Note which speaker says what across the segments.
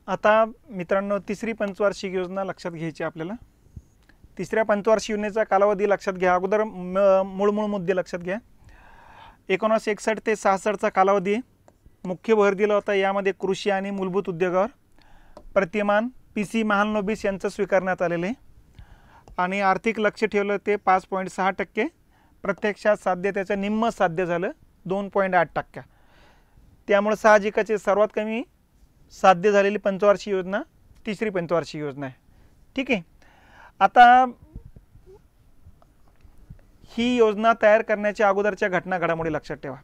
Speaker 1: आता मित्रांनो, तिसरी पंचवार्षिक योजना लक्षात घ्यायची आपल्याला। तिसऱ्या पंचवार्षिक योजनेचा कालावधी लक्षात घ्या। अगोदर मूळ मुद्दे लक्षात घ्या। 1961 ते 66 चा कालावधी। मुख्य भर दिला होता यामध्ये कृषी आणि मूलभूत उद्योगावर। प्रतिमान पीसी महालनोबिस यांचं स्वीकारण्यात आलेले आणि आर्थिक लक्ष ठेवलं ते 5.6%। प्रत्यक्षात साध्यतेचं निम्म साध्य झालं 2.8%। त्यामुळे साहजिकच सर्वात कमी साध्य झालेली पंचवार्षिक योजना तिसरी पंचवार्षिक योजना आहे। ठीक आहे। आता ही योजना तयार करण्याच्या अगोदरच्या घटना घडामोडी लक्षात ठेवा।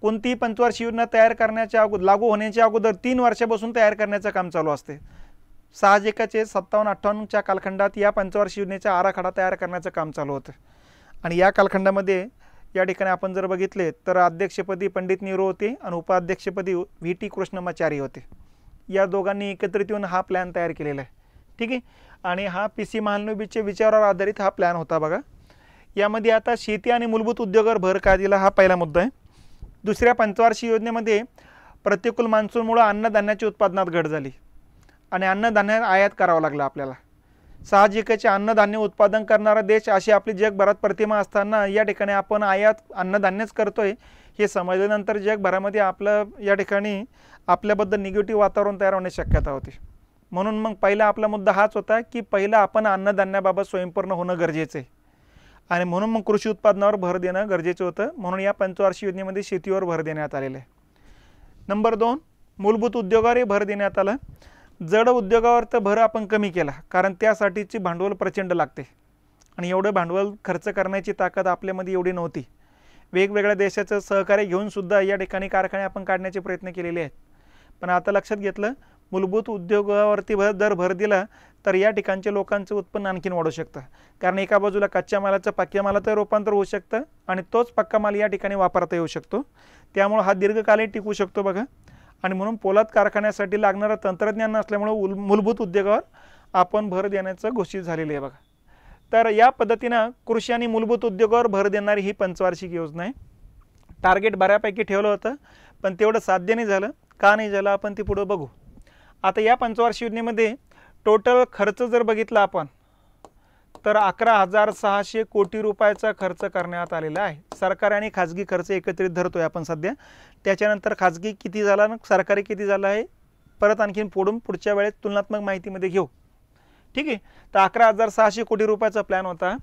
Speaker 1: कोणतीही पंचवार्षिक योजना तयार करण्याच्या अगोदर लागू होण्याच्या अगोदर 3 वर्षापासून तयार करण्याचं काम चालू असते। साहजिकच 57-58 च्या कालखंडात या पंचवार्षिक योजनेचा आराखडा तयार करण्याचं काम चालू होतं आणि या कालखंडामध्ये या ठिकाणी आपण जर बघितले तर अध्यक्षपदी पंडित नेहरू होते आणि उपाध्यक्षपदी व्ही.टी. कृष्णमाचारी होते। या दोघांनी एकत्रित येऊन हा प्लॅन तयार केलेला आहे। ठीक आहे। आणि हा पीसी महालनोबिसच्या विचारावर आधारित हा प्लॅन होता बघा। यामध्ये आता शेती आणि मूलभूत उद्योगावर भर का दिला हा पहिला मुद्दा आहे। दुसऱ्या पंचवार्षिक योजनेमध्ये प्रतिकूल मान्सूनमुळे अन्नधान्याच्या उत्पादनात घट झाली आणि अन्नधान्य आयात करावं लागलं आपल्याला। साहजिकच अन्नधान्य उत्पादन करणारा देश अशी आपली जगभरात प्रतिमा असताना या ठिकाणी आपण आयात अन्नधान्यच करतोय हे समजल्यानंतर जगभरामध्ये आपलं या ठिकाणी आपल्याबद्दल निगेटिव्ह वातावरण तयार होण्याची शक्यता होती। म्हणून मग पहिला आपला मुद्दा हाच होता की पहिला आपण अन्नधान्याबाबत स्वयंपूर्ण होणं गरजेचं आहे आणि म्हणून मग कृषी उत्पादनावर भर देणं गरजेचं होतं। म्हणून या पंचवार्षिक योजनेमध्ये शेतीवर भर देण्यात आलेला आहे। नंबर 2, मूलभूत उद्योगावरही भर देण्यात आला। जड उद्योगावर तर भर आपण कमी केला कारण त्यासाठीची भांडवल प्रचंड लागते आणि एवढं भांडवल खर्च करण्याची ताकद आपल्यामध्ये एवढी नव्हती। वेगवेगळ्या देशाचं सहकार्य घेऊन सुद्धा या ठिकाणी कारखाने आपण काढण्याचे प्रयत्न केलेले आहेत। पण आता लक्षात घेतलं मूलभूत उद्योगावरती भर दिला तर या ठिकाणच्या लोकांचं उत्पन्न आणखीन वाढू शकतं कारण एका बाजूला कच्च्या मालाचं पक्क्या मालात रूपांतर होऊ शकतं आणि तोच पक्का माल या ठिकाणी वापरता येऊ शकतो। त्यामुळे हा दीर्घकालीन टिकू शकतो बघा। आणि म्हणून पोलाद कारखान्यासाठी लागणारं तंत्रज्ञान नसल्यामुळे मूलभूत उद्योगावर आपण भर देण्याचं घोषित झालेलं आहे बघा। तर या पद्धतीनं कृषी आणि मूलभूत उद्योगावर भर देणारी ही पंचवार्षिक योजना आहे। टार्गेट बऱ्यापैकी ठेवलं होतं पण तेवढं साध्य नाही झालं। का नाही झालं आपण ते पुढे बघू। आता या पंचवार्षिक योजनेमध्ये टोटल खर्च जर बघितला आपण तर 11,600 कोटी रुपयाचा खर्च करण्यात आलेला आहे। सरकारी आणि खाजगी खर्च एकत्रित धरतोय आपण सध्या। त्याच्यानंतर खाजगी किती झाला ना सरकारी किती झाला आहे परत आणखीन पुढच्या वेळेस तुलनात्मक माहितीमध्ये घेऊ। ठीक आहे। तर 11,600 कोटी रुपयाचा प्लॅन होता।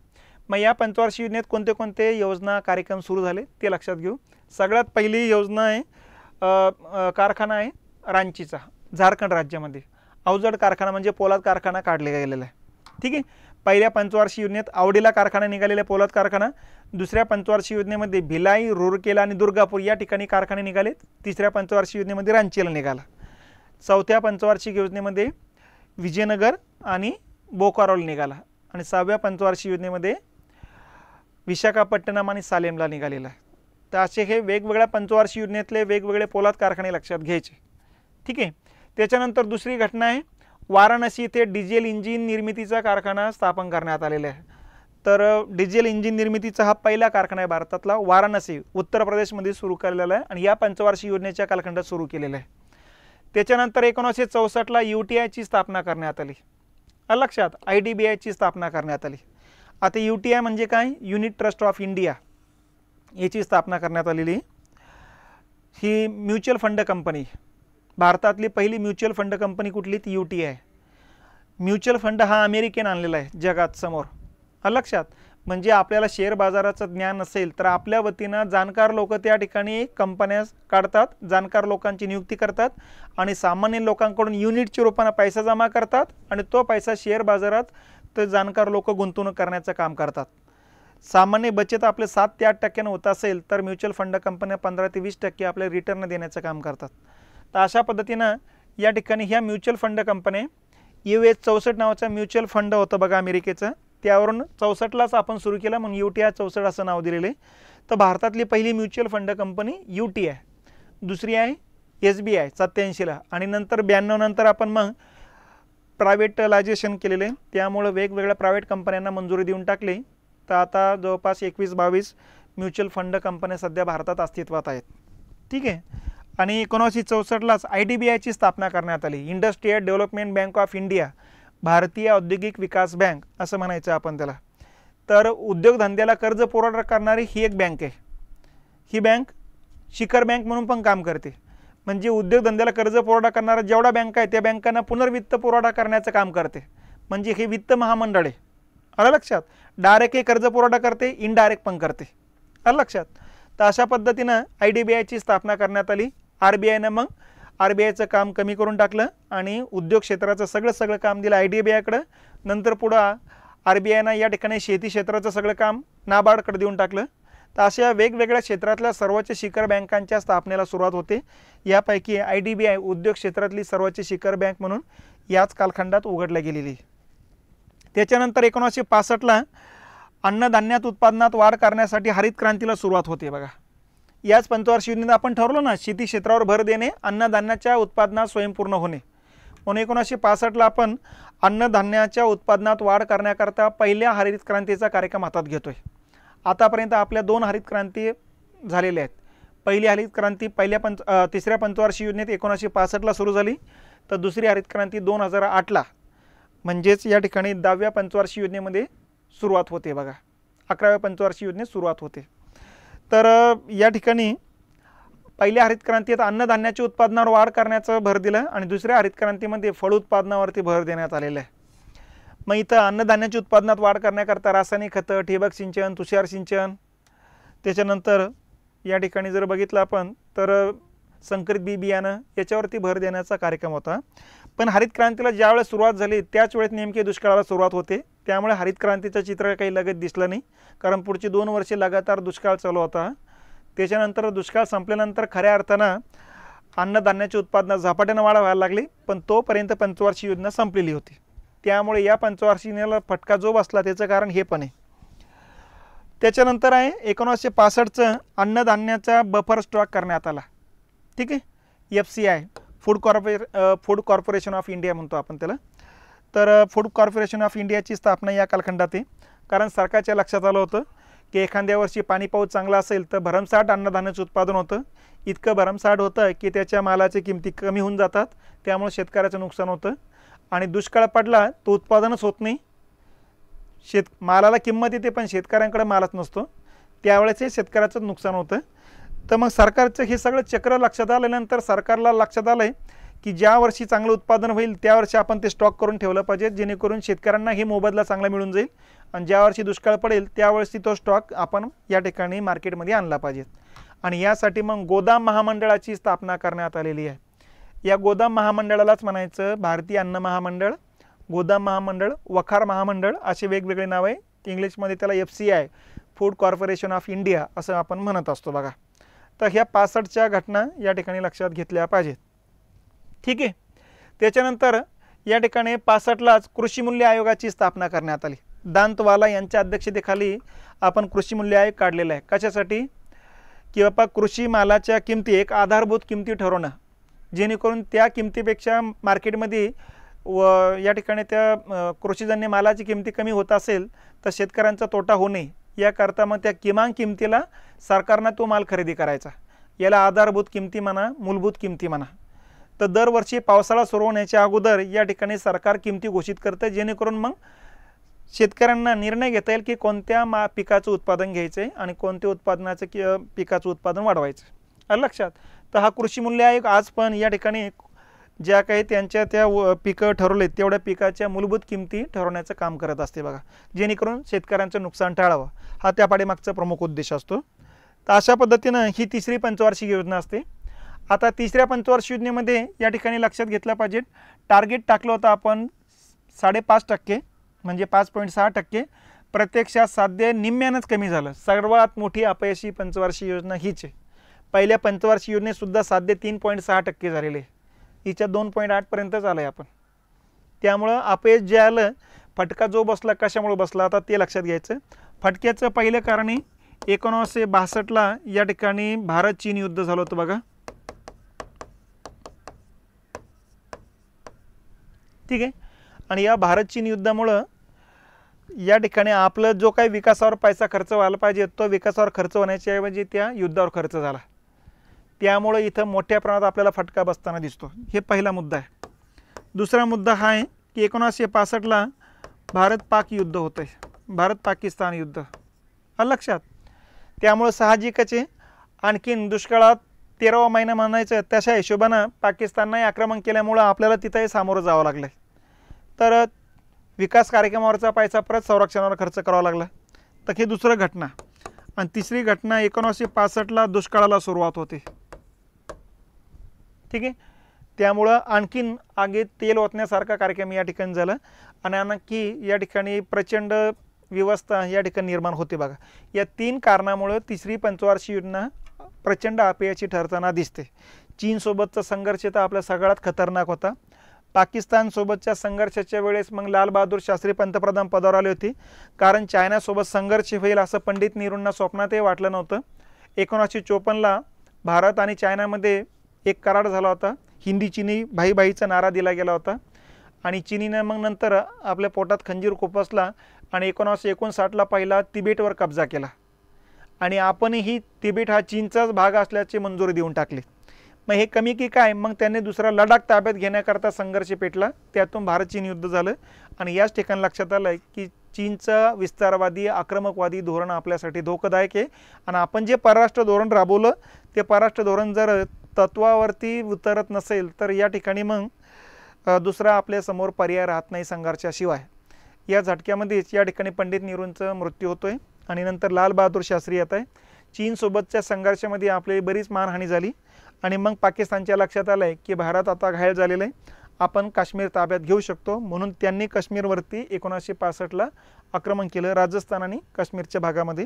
Speaker 1: मग या पंचवार्षिक योजनेत कोणते कोणते योजना कार्यक्रम सुरू झाले ते लक्षात घेऊ। सगळ्यात पहिली योजना आहे कारखाना आहे रांचीचा झारखंड राज्यामध्ये। अवजड कारखाना म्हणजे पोलाद कारखाना काढला गेलेला आहे। ठीक आहे। पहिल्या पंचवार्षिक योजनेत आवडीला कारखाना निघालेला पोलाद कारखाना। दुसऱ्या पंचवार्षिक योजनेमध्ये भिलाई, रूरकेला आणि दुर्गापूर या ठिकाणी कारखाने निघाले। तिसऱ्या पंचवार्षिक योजनेमध्ये रांचीला निघाला। चौथ्या पंचवार्षिक योजनेमध्ये विजयनगर आणि बोकारोला निघाला आणि 6व्या पंचवार्षिक योजनेमध्ये विशाखापट्टणम आणि सालेमला निघालेला आहे। तर असे हे वेगवेगळ्या पंचवार्षिक योजनेतले वेगवेगळे पोलाद कारखाने लक्षात घ्यायचे। ठीक आहे। त्याच्यानंतर दुसरी घटना आहे वाराणसी येथे डिझेल इंजिन निर्मितीचा कारखाना स्थापन करण्यात आलेला आहे। तर डिझेल इंजिन निर्मितीचा हा पहिला कारखाना आहे भारतातला वाराणसी उत्तर प्रदेशमध्ये सुरू केलेला आहे आणि या पंचवार्षिक योजनेच्या कालखंडात सुरू केलेला आहे। त्याच्यानंतर 1964ला UTI स्थापना करण्यात आली। लक्षात IDBI ची स्थापना करण्यात आली। आता UTI म्हणजे काय युनिट ट्रस्ट ऑफ इंडिया याची स्थापना करण्यात आलेली। ही म्युच्युअल फंड कंपनी भारतातली पहिली म्युच्युअल फंड कंपनी कुठली ती UTI। म्युच्युअल फंड हा अमेरिकन आणलेला आहे जगात समोर। लक्षात म्हणजे आपल्याला शेअर बाजाराचं ज्ञान असेल तर आपल्या वतीनं जाणकार लोक त्या ठिकाणी कंपन्या काढतात, जाणकार लोकांची नियुक्ती करतात आणि सामान्य लोकांकडून युनिटच्या रूपाने पैसा जमा करतात आणि तो पैसा शेअर बाजारात ते जाणकार लोक गुंतवणूक करण्याचं काम करतात। सामान्य बचत आपले 7 ते 8% होत असेल तर म्युच्युअल फंड कंपन्या 15 ते 20% आपले रिटर्न देण्याचं काम करतात। तर अशा पद्धतीनं या ठिकाणी ह्या म्युच्युअल फंड कंपन्या US 64 नावाचा म्युच्युअल फंड होता बघा अमेरिकेचा, त्यावरून 64लाच आपण सुरू केला म्हणून UTI 64 असं नाव दिलेले। तर भारतातली पहिली म्युच्युअल फंड कंपनी UTI। दुसरी आहे SBI 87ला आणि नंतर 92 नंतर आपण मग प्रायव्हेटलायझेशन केलेले, त्यामुळे वेगवेगळ्या प्रायव्हेट कंपन्यांना मंजुरी देऊन टाकली। तर आता जवळपास 21-22 म्युच्युअल फंड कंपन्या सध्या भारतात अस्तित्वात आहेत। ठीक आहे। आणि 1964लाच IDBIची स्थापना करण्यात आली, industrial development bank of India, भारतीय औद्योगिक विकास बँक असं म्हणायचं आपण त्याला. तर उद्योगधंद्याला कर्ज पुरवठा करणारी ही एक बँक आहे. ही बँक शिखर बँक म्हणून पण काम करते. म्हणजे उद्योगधंद्याला कर्ज पुरवठा करणारा जेवढा बँका आहे त्या बँकांना पुनर्वित्त पुरवठा करण्याचं काम करते. म्हणजे हे वित्त महामंडळ आहे. आलं लक्षात. डायरेक्ट हे कर्ज पुरवठा करते, इनडायरेक्ट पण करते. आलं लक्षात. तर अशा पद्धतीनं IDBIची स्थापना करण्यात आली. RBIनं मग RBIचं काम कमी करून टाकलं आणि उद्योग क्षेत्राचं सगळं काम दिलं IDBIकडं. नंतर पुढं RBIनं या ठिकाणी शेती क्षेत्राचं सगळं काम नाबार्डकडे देऊन टाकलं. तर अशा वेगवेगळ्या क्षेत्रातल्या सर्वोच्च शिखर बँकांच्या स्थापनेला सुरुवात होते. यापैकी IDBI उद्योग क्षेत्रातली सर्वोच्च शिखर बँक म्हणून याच कालखंडात उघडल्या गेलेली. त्याच्यानंतर 1965ला अन्नधान्यात उत्पादनात वाढ करण्यासाठी हरित क्रांतीला सुरुवात होते. बघा, याच पंचवार्षिक योजनेत आपण ठरवलं ना, शेती क्षेत्रावर भर देणे, अन्नधान्याच्या उत्पादनात स्वयंपूर्ण होणे. म्हणून 1965ला आपण अन्नधान्याच्या उत्पादनात वाढ करण्याकरता पहिल्या हरित क्रांतीचा कार्यक्रम हातात घेतोय. आतापर्यंत आपल्या 2 हरित क्रांती झालेल्या आहेत. पहिली हरित क्रांती तिसऱ्या पंचवार्षिक योजनेत 1965ला सुरू झाली. तर दुसरी हरित क्रांती 2008ला, म्हणजेच या ठिकाणी 10व्या पंचवार्षिक योजनेमध्ये सुरुवात होते. बघा, 11व्या पंचवार्षिक योजनेत सुरुवात होते. तर या ठिकाणी पहिल्या हरित क्रांतीत अन्नधान्याच्या उत्पादनावर वाढ करण्याचं भर दिलं आणि दुसऱ्या हरित क्रांतीमध्ये फळ उत्पादनावरती भर देण्यात आलेला आहे. मग इथं अन्नधान्याच्या उत्पादनात वाढ करण्याकरता रासायनिक खतं, ठिबक सिंचन, तुषार सिंचन, त्याच्यानंतर या ठिकाणी जर बघितलं आपण तर संकरित बी बियाणं याच्यावरती भर देण्याचा कार्यक्रम होता. पण हरित क्रांतीला ज्यावेळेस सुरुवात झाली त्याच वेळेस नेमके दुष्काळाला सुरुवात होते. त्यामुळे हरित क्रांतीचं चित्र काही लगेच दिसलं नाही, कारण पुढची 2 वर्षे लगातार दुष्काळ चालू होता. त्याच्यानंतर दुष्काळ संपल्यानंतर खऱ्या अर्थानं अन्नधान्याच्या उत्पादनात झपाट्यानं वाढ व्हायला लागली. पण तोपर्यंत पंचवार्षिक योजना संपलेली होती. त्यामुळे या पंचवार्षिक योजनेला फटका जो बसला त्याचं कारण हे पण आहे. त्याच्यानंतर आहे 1965चं अन्नधान्याचा बफर स्टॉक करण्यात आला. ठीक आहे, FCI, food corporation of India म्हणतो आपण त्याला. तर फूड कॉर्पोरेशन ऑफ इंडियाची स्थापना या कालखंडात आहे. कारण सरकारच्या लक्षात आलं होतं की एखाद्या वर्षी पाणी पाऊस चांगला असेल तर भरमसाठ अन्नधान्याचं उत्पादन होतं. इतकं भरमसाठ होतं की त्याच्या मालाची किमती कमी होऊन जातात. त्यामुळे शेतकऱ्याचं नुकसान होतं. आणि दुष्काळ पडला तो उत्पादनच होत नाही. मालाला किंमत येते पण शेतकऱ्यांकडे मालच नसतो. त्यावेळेस हे शेतकऱ्याचं नुकसान होतं. तर मग सरकारचं हे सगळं चक्र लक्षात आल्यानंतर सरकारला लक्षात आलं आहे की ज्या वर्षी चांगलं उत्पादन होईल त्या वर्षी आपण ते स्टॉक करून ठेवलं पाहिजे, जेणेकरून शेतकऱ्यांना हे मोबदला चांगला मिळून जाईल. आणि ज्या वर्षी दुष्काळ पडेल त्यावेळेस तो स्टॉक आपण या ठिकाणी मार्केटमध्ये आणला पाहिजे. आणि यासाठी मग गोदाम महामंडळाची स्थापना करण्यात आलेली आहे. या गोदाम महामंडळालाच म्हणायचं भारतीय अन्न महामंडळ, गोदाम महामंडळ, वखार महामंडळ असे वेगवेगळे नाव आहे. इंग्लिशमध्ये त्याला FCI, food corporation of India असं आपण म्हणत असतो. बघा, तर ह्या 65च्या घटना या ठिकाणी लक्षात घेतल्या पाहिजेत. ठीक आहे. त्याच्यानंतर या ठिकाणी 65लाच कृषी मूल्य आयोगाची स्थापना करण्यात आली. दांतवाला यांच्या अध्यक्षतेखाली आपण कृषी मूल्य आयोग काढलेला आहे. कशासाठी? की बाबा कृषी मालाच्या किमती एक आधारभूत किमती ठरवणं, जेणेकरून त्या किमतीपेक्षा मार्केटमध्ये या ठिकाणी त्या कृषीजन्य मालाची किमती कमी होत असेल तर शेतकऱ्यांचा तोटा होऊ नये याकरता मग त्या किमान किमतीला सरकारनं तो माल खरेदी करायचा. याला आधारभूत किमती म्हणा, मूलभूत किमती म्हणा. तर दरवर्षी पावसाळा सुरू होण्याच्या अगोदर या ठिकाणी सरकार किमती घोषित करतं, जेणेकरून मग शेतकऱ्यांना निर्णय घेता येईल की कोणत्या पिकाचं उत्पादन घ्यायचं आहे आणि कोणत्या उत्पादनाचं पिकाचं उत्पादन वाढवायचं. आलं लक्षात. तर हा कृषी मूल्य आयोग आज पण या ठिकाणी ज्या काही त्यांच्या त्या पिकं ठरवले तेवढ्या पिकाच्या मूलभूत किमती ठरवण्याचं काम करत असते. बघा, जेणेकरून शेतकऱ्यांचं नुकसान टाळावं हा त्या पाठीमागचा प्रमुख उद्देश असतो. तर अशा पद्धतीनं ही तिसरी पंचवार्षिक योजना असते. आता तिसऱ्या पंचवार्षिक योजनेमध्ये या ठिकाणी लक्षात घेतलं पाहिजे, टार्गेट टाकलं होतं आपण 5.5%, म्हणजे 5.6%. प्रत्यक्षात साध्य निम्म्यानंच कमी झालं. सर्वात मोठी अपयशी पंचवार्षिक योजना हीच आहे. पहिल्या पंचवार्षिक योजनेसुद्धा साध्य 3.6% झालेले आहे. हिच्या 2.8 पर्यंत झालं आहे आपण. त्यामुळं अपयश जे आलं, फटका जो बसला कशामुळे बसला आता ते लक्षात घ्यायचं. फटक्याचं पहिलं कारण 1962ला या ठिकाणी भारत चीन युद्ध झालं होतं. बघा, ठीक आहे. आणि या भारत चीन युद्धामुळं या ठिकाणी आपलं जो काही विकासावर पैसा खर्च व्हायला पाहिजे तो विकासावर खर्च होण्याच्या ऐवजी त्या युद्धावर खर्च झाला. त्यामुळे इथं मोठ्या प्रमाणात आपल्याला फटका बसताना दिसतो. हे पहिला मुद्दा आहे. दुसरा मुद्दा हा आहे की 1965ला भारत पाक युद्ध होतं आहे, भारत पाकिस्तान युद्ध, लक्षात. त्यामुळे साहजिकच आहे आणखीन दुष्काळात 13वा महिना म्हणायचं तशा हिशोबानं पाकिस्तानने आक्रमण केल्यामुळं आपल्याला तिथंही सामोरं जावं लागलं. तर विकास कार्यक्रमावरचा पैसा परत संरक्षणावर खर्च करावा लागला. तर ही दुसरं घटना. आणि तिसरी घटना 1965ला दुष्काळाला सुरुवात होते. ठीक आहे. त्यामुळं आणखीन आगीत तेल ओतण्यासारखा कार्यक्रम या ठिकाणी झाला आणि आणखी या ठिकाणी प्रचंड व्यवस्था या ठिकाणी निर्माण होते बघा. या 3 कारणामुळं तिसरी पंचवार्षिक योजना प्रचंड अपयशी ठरताना दिसते. चीनसोबतचा संघर्ष तर आपल्या सगळ्यात खतरनाक होता. पाकिस्तानसोबतच्या संघर्षाच्या वेळेस मग लाल बहादूर शास्त्री पंतप्रधान पदावर आले होते, कारण चायनासोबत संघर्ष होईल असं पंडित नेहरूंना स्वप्नातही वाटलं नव्हतं. 1954ला भारत आणि चायनामध्ये एक करार झाला होता. हिंदी चिनी भाई भाईचा नारा दिला गेला होता आणि चीनीनं मग नंतर आपल्या पोटात खंजीर खुपसला आणि 1959ला पहिला तिबेटवर कब्जा केला आणि आपणही तिबेट हा चीनचाच भाग असल्याची मंजुरी देऊन टाकली. मग हे कमी की काय, मग त्यांनी दुसरा लडाख ताब्यात घेण्याकरता संघर्ष पेटला. त्यातून भारत चीन युद्ध झालं आणि याच ठिकाणी लक्षात आलं की चीनचं विस्तारवादी आक्रमकवादी धोरण आपल्यासाठी धोकादायक आहे आणि आपण जे परराष्ट्र धोरण राबवलं ते परराष्ट्र धोरण जर तत्वावरती उतरत नसेल तर या ठिकाणी मग दुसरा आपल्यासमोर पर्याय राहत नाही संघर्षाशिवाय. या झटक्यामध्येच या ठिकाणी पंडित नेहरूंचा मृत्यू होतोय आणि नंतर लाल बहादूर शास्त्री येत आहे. चीनसोबतच्या संघर्षामध्ये आपली बरीच मानहानी झाली आणि मग पाकिस्तानच्या लक्षात आलं आहे की भारत आता घायल झालेला आहे, आपण काश्मीर ताब्यात घेऊ शकतो. म्हणून त्यांनी काश्मीरवरती 1965ला आक्रमण केलं, राजस्थान आणि काश्मीरच्या भागामध्ये.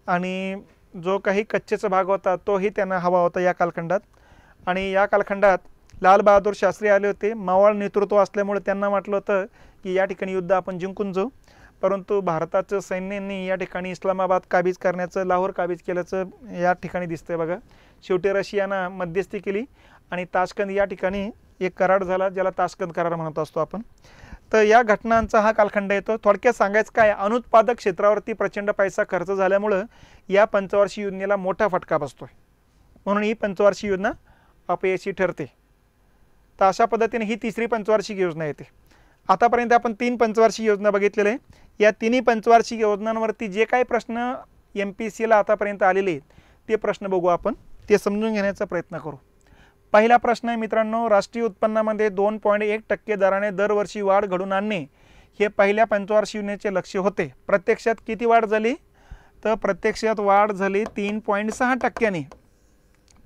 Speaker 1: आणि जो काही कच्चेचा भाग होता तोही त्यांना हवा होता या कालखंडात. आणि या कालखंडात लाल बहादूर शास्त्री आले होते. मावळ नेतृत्व असल्यामुळे त्यांना वाटलं होतं की या ठिकाणी युद्ध आपण जिंकून जाऊ, परंतु भारताचं सैन्याने या ठिकाणी इस्लामाबाद काबीज करण्याचं, लाहोर काबीज केल्याचं या ठिकाणी दिसतंय बघा. शेवटी रशियानं मध्यस्थी केली आणि ताशकंद या ठिकाणी एक करार झाला, ज्याला ताशकंद करार म्हणत असतो आपण. तर या घटनांचा हा कालखंड येतो. थोडक्यात सांगायचं काय, अनुत्पादक क्षेत्रावरती प्रचंड पैसा खर्च झाल्यामुळं या पंचवार्षिक योजनेला मोठा फटका बसतोय, म्हणून ही पंचवार्षिक योजना अपयशी ठरते. तर अशा पद्धतीने ही तिसरी पंचवार्षिक योजना येते. आतापर्यंत आपण 3 पंचवार्षिक योजना बघितलेल्या आहे. या तिन्ही पंचवार्षिक योजनांवरती जे काही प्रश्न MPSCला आतापर्यंत आलेले आहेत ते प्रश्न बघू आपण, ते समजून घेण्याचा प्रयत्न करू. पहिला प्रश्न आहे मित्रांनो, राष्ट्रीय उत्पन्नामध्ये 2.1% दराने दरवर्षी वाढ घडून आणणे हे पहिल्या पंचवार्षिक योजनेचे लक्ष्य होते. प्रत्यक्षात किती वाढ झाली, तर प्रत्यक्षात वाढ झाली 3.6%ने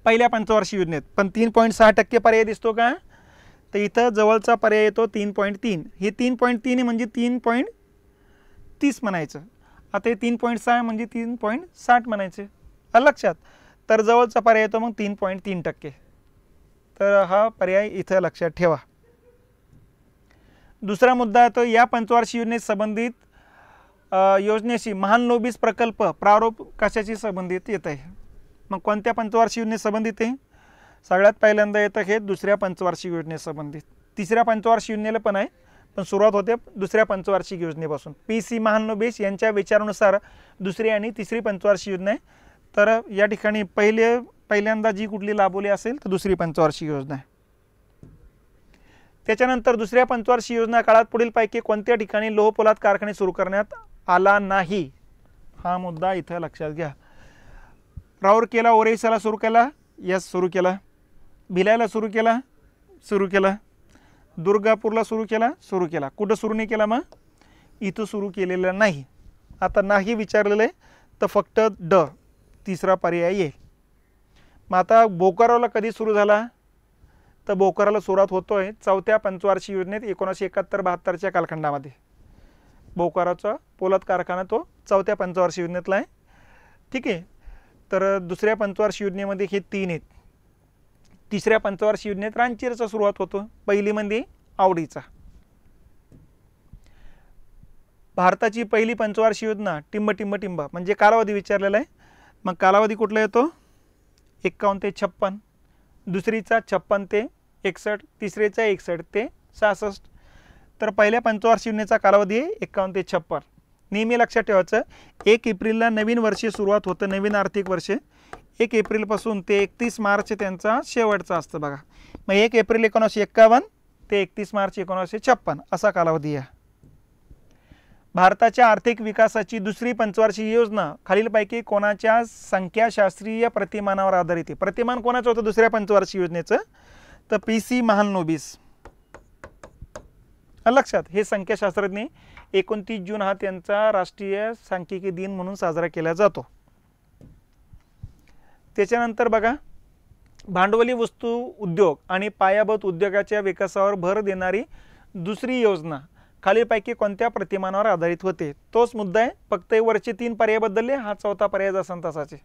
Speaker 1: पहिल्या पंचवार्षिक योजनेत. पण 3.6% पर्याय दिसतो का, तर इथं जवळचा पर्याय येतो 3.3. हे 3.3 म्हणजे 3.30 म्हणायचं. आता हे 3.6 म्हणजे 3.60 म्हणायचे, लक्षात. तर जवळचा पर्याय येतो मग 3.3%. तर हा पर्याय इथं लक्षात ठेवा. दुसरा मुद्दा येतो, या पंचवार्षिक योजनेत संबंधित योजनेशी महानलोबीज प्रकल्प प्रारूप कशाशी संबंधित येत आहे. मग कोणत्या पंचवार्षिक योजनेत संबंधित आहे, सगळ्यात पहिल्यांदा येतं हे दुसऱ्या पंचवार्षिक योजनेत संबंधित. तिसऱ्या पंचवार्षिक योजनेला पण आहे, पण सुरुवात होते दुसऱ्या पंचवार्षिक योजनेपासून. PC महानलोबीज यांच्या विचारानुसार दुसरी आणि तिसरी पंचवार्षिक योजना आहे. तर या ठिकाणी पहिल्यांदा जी कुठली लाभवली असेल तर दुसरी पंचवार्षिक योजना आहे. त्याच्यानंतर दुसऱ्या पंचवार्षिक योजना काळात पुढीलपैकी कोणत्या ठिकाणी लोहपोलाद कारखाने सुरू करण्यात आला नाही, हा मुद्दा इथं लक्षात घ्या. राऊरकेला ओरिसाला सुरू केला, यस सुरू केला. भिलायला सुरू केला. दुर्गापूरला सुरू केला. कुठं सुरू नाही केला, मग इथं सुरू केलेलं नाही. आता नाही विचारलेलं आहे तर फक्त ड तिसरा पर्याय येईल. मग आता बोकारोला कधी सुरू झाला, तर बोकारोला सुरुवात होतोय 4थ्या पंचवार्षिक योजनेत 1971-72च्या कालखंडामध्ये. बोकारोचा पोलाद कारखाना तो 4थ्या पंचवार्षिक योजनेतला आहे. ठीक आहे. तर दुसऱ्या पंचवार्षिक योजनेमध्ये हे 3 आहेत. तिसऱ्या पंचवार्षिक योजनेत रांचीरचा सुरुवात होतो. पहिली म्हणजे आवडीचा. भारताची पहिली पंचवार्षिक योजना टिंब म्हणजे कालावधी विचारलेला आहे. मग कालावधी कुठला येतो, 51 ते 56. दुसरीचा 56 ते 61. तिसरीचा 61 ते 66. तर पहिल्या पंचवार्षिक योजनेचा कालावधी आहे 51 ते 56. नेहमी लक्षात ठेवायचं, 1 एप्रिलला नवीन वर्ष सुरुवात होतं, नवीन आर्थिक वर्ष. 1 एप्रिलपासून ते 31 मार्च त्यांचा शेवटचा असतं बघा. मग 1 एप्रिल 1951 ते 31 मार्च 1956 असा कालावधी आहे. भारताच्या आर्थिक विकासाची दुसरी पंचवार्षिक योजना खालीलपैकी कोणाच्या संख्याशास्त्रीय प्रतिमानावर आधारित आहे? प्रतिमान कोणाचं होतं दुसऱ्या पंचवार्षिक योजनेचं? तर PC महालनोबिस. लक्षात, हे संख्याशास्त्रज्ञ 29 जून हा त्यांचा राष्ट्रीय सांख्यिकी दिन म्हणून साजरा केला जातो. त्याच्यानंतर बघा, भांडवली वस्तू उद्योग आणि पायाभूत उद्योगाच्या विकासावर भर देणारी दुसरी योजना खालीलपैकी कोणत्या प्रतिमानावर आधारित होते? तोच मुद्दा आहे, फक्त वरचे 3 पर्याय बदलले, हा चौथा पर्याय जसा तसाचे.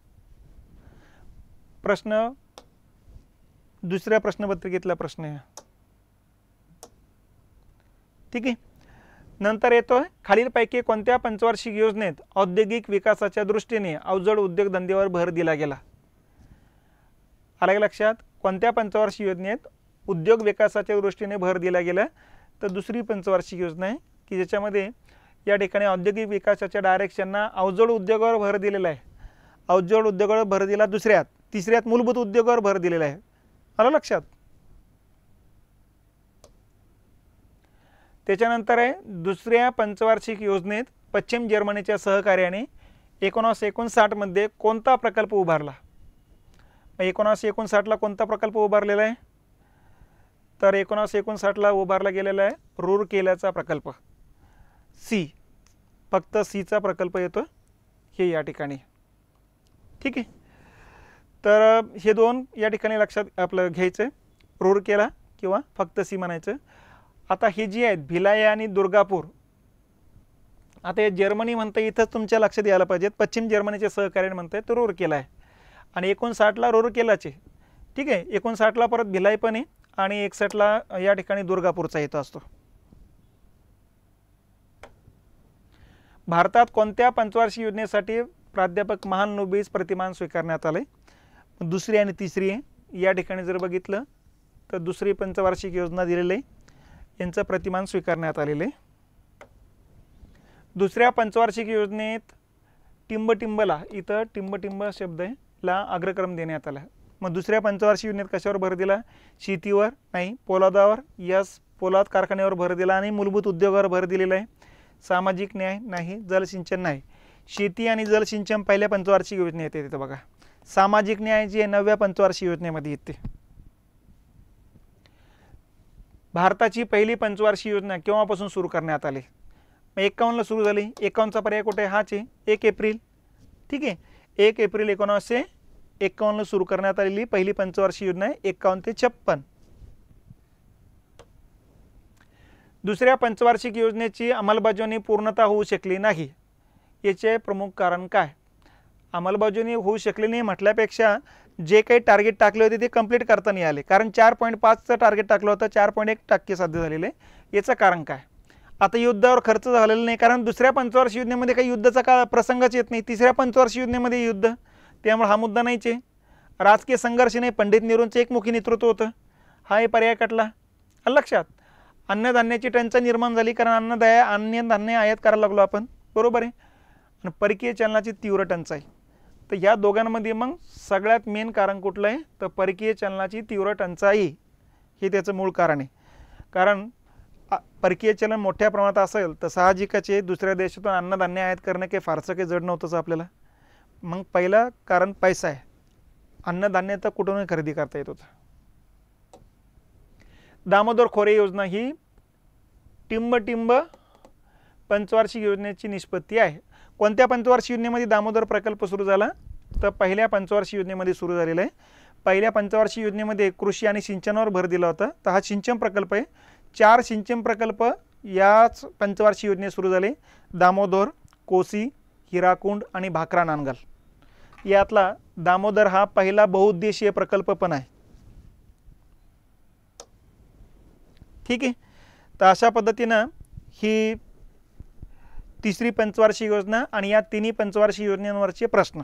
Speaker 1: प्रश्न दुसऱ्या प्रश्नपत्रिकेतला प्रश्न आहे. ठीक आहे. नंतर येतोय, खालीलपैकी कोणत्या पंचवार्षिक योजनेत औद्योगिक विकासाच्या दृष्टीने अवजड उद्योगधंद्यावर भर दिला गेला? आलं लक्षात? कोणत्या पंचवार्षिक योजनेत उद्योग विकासाच्या दृष्टीने भर दिला गेला? तर दुसरी पंचवार्षिक योजना आहे की ज्याच्यामध्ये या ठिकाणी औद्योगिक विकासाच्या डायरेक्शनना अवजड उद्योगावर भर दिलेला आहे. अवजड उद्योगावर भर दिला दुसऱ्यात, तिसऱ्यात मूलभूत उद्योगावर भर दिलेला आहे. आलं लक्षात? त्याच्यानंतर आहे, दुसऱ्या पंचवार्षिक योजनेत पश्चिम जर्मनीच्या सहकार्याने 1959 मध्ये कोणता प्रकल्प उभारला? 1959 ला कोणता प्रकल्प उभारलेला आहे? तर 1959 ला उभारला गेलेला आहे रूरकेलाचा प्रकल्प. सी, फक्त सीचा प्रकल्प येतो हे या ठिकाणी. ठीक आहे. तर हे दोन या ठिकाणी लक्षात आपलं घ्यायचं, रूरकेला किंवा फक्त सी म्हणायचं. आता हे जी आहेत भिलाई आणि दुर्गापूर, आता हे जर्मनी म्हणतं, इथंच तुमच्या लक्षात यायला पाहिजेत, पश्चिम जर्मनीचे सहकार्याने म्हणताय तो रूरकेला आहे आणि 59 ला रूरकेलाचे. ठीक आहे. 59 ला परत भिलाई पण आहे आणि 61 ला या ठिकाणी दुर्गापूरचा येतो असतो. भारतात कोणत्या पंचवार्षिक योजनेसाठी प्राध्यापक महालनोबिस प्रतिमान स्वीकारण्यात आले? दुसरी आणि तिसरी आहे. या ठिकाणी जर बघितलं तर दुसरी पंचवार्षिक योजना दिलेली आहे, यांचं प्रतिमान स्वीकारण्यात आलेले. दुसऱ्या पंचवार्षिक योजनेत टिंबटिंबला, इथं टिंबटिंब शब्द आहे, ला अग्रक्रम देण्यात आला. मग दुसऱ्या पंचवार्षिक योजनेत कशावर भर दिला? शेतीवर नाही, पोलादावर, यस पोलाद कारखान्यावर भर दिला आणि मूलभूत उद्योगावर भर दिलेला आहे. सामाजिक न्याय नाही, जलसिंचन नाही. शेती आणि जलसिंचन पहिल्या पंचवार्षिक योजनेत येते. तिथं बघा, सामाजिक न्याय जी आहे 9व्या पंचवार्षिक योजनेमध्ये येते. भारताची पहिली पंचवार्षिक योजना केव्हापासून सुरू करण्यात आली? 51 ला सुरू झाली. 51 चा पर्याय कुठे? हाच आहे, 1 एप्रिल. ठीक आहे. 1 एप्रिल 1951 ला सुरू करण्यात आलेली पहिली पंचवार्षिक योजना आहे 51 ते 56. दुसऱ्या पंचवार्षिक योजनेची अंमलबजावणी पूर्णतः होऊ शकली नाही, याचे प्रमुख कारण काय? अंमलबजावणी होऊ शकली नाही म्हटल्यापेक्षा जे काही टार्गेट टाकले होते ते कंप्लीट करता नाही आले. कारण 4.5चं टार्गेट टाकलं होतं, 4.1% साध्य झालेले. याचं कारण काय? आता युद्धावर खर्च झालेला नाही, कारण दुसऱ्या पंचवार्षिक योजनेमध्ये काही युद्धाचा का प्रसंगच येत नाही. तिसऱ्या पंचवार्षिक योजनेमध्ये युद्ध, त्यामुळे हा मुद्दा नाहीच आहे. राजकीय संघर्ष नाही, पंडित नेहरूंचं एकमुखी नेतृत्व होतं, हा हे पर्याय कटला. लक्षात? अन्नधान्याची टंचाई निर्माण झाली, कारण अन्नधान्य आयात करायला लागलो आपण, बरोबर आहे. आणि परकीय चलनाची तीव्र टंचाई. तर या दोघांमध्ये मग सगळ्यात मेन कारण कुठलं आहे? तर परकीय चलनाची तीव्र टंचाई हे त्याचं मूळ कारण आहे. कारण परकीय चलन मोठ्या प्रमाणात असेल तर साहजिकच आहे दुसऱ्या देशातून अन्नधान्य आयात करणं काही फारसं काही जड नव्हतंच आपल्याला. मग पहिलं कारण पैसा आहे. अन्नधान्य तर कुठूनही खरेदी करता येत होतं. दामोदर खोरे योजना ही टिंबटिंब पंचवार्षिक योजनेची निष्पत्ती आहे. कोणत्या पंचवार्षिक योजनेमध्ये दामोदर प्रकल्प सुरू झाला? तर पहिल्या पंचवार्षिक योजनेमध्ये सुरू झालेला आहे. पहिल्या पंचवार्षिक योजनेमध्ये कृषी आणि सिंचनावर भर दिला होता, तर हा सिंचन प्रकल्प आहे. 4 सिंचन प्रकल्प याच पंचवार्षिक योजनेत सुरू झाले. दामोदर, कोसी, हिराकुंड आणि भाकरा नांगल. यातला दामोदर हा पहिला बहुउद्देशीय प्रकल्प पण आहे. ठीक आहे. तर अशा पद्धतीनं ही तिसरी पंचवार्षिक योजना आणि या तिन्ही पंचवार्षिक योजनांवरचे प्रश्न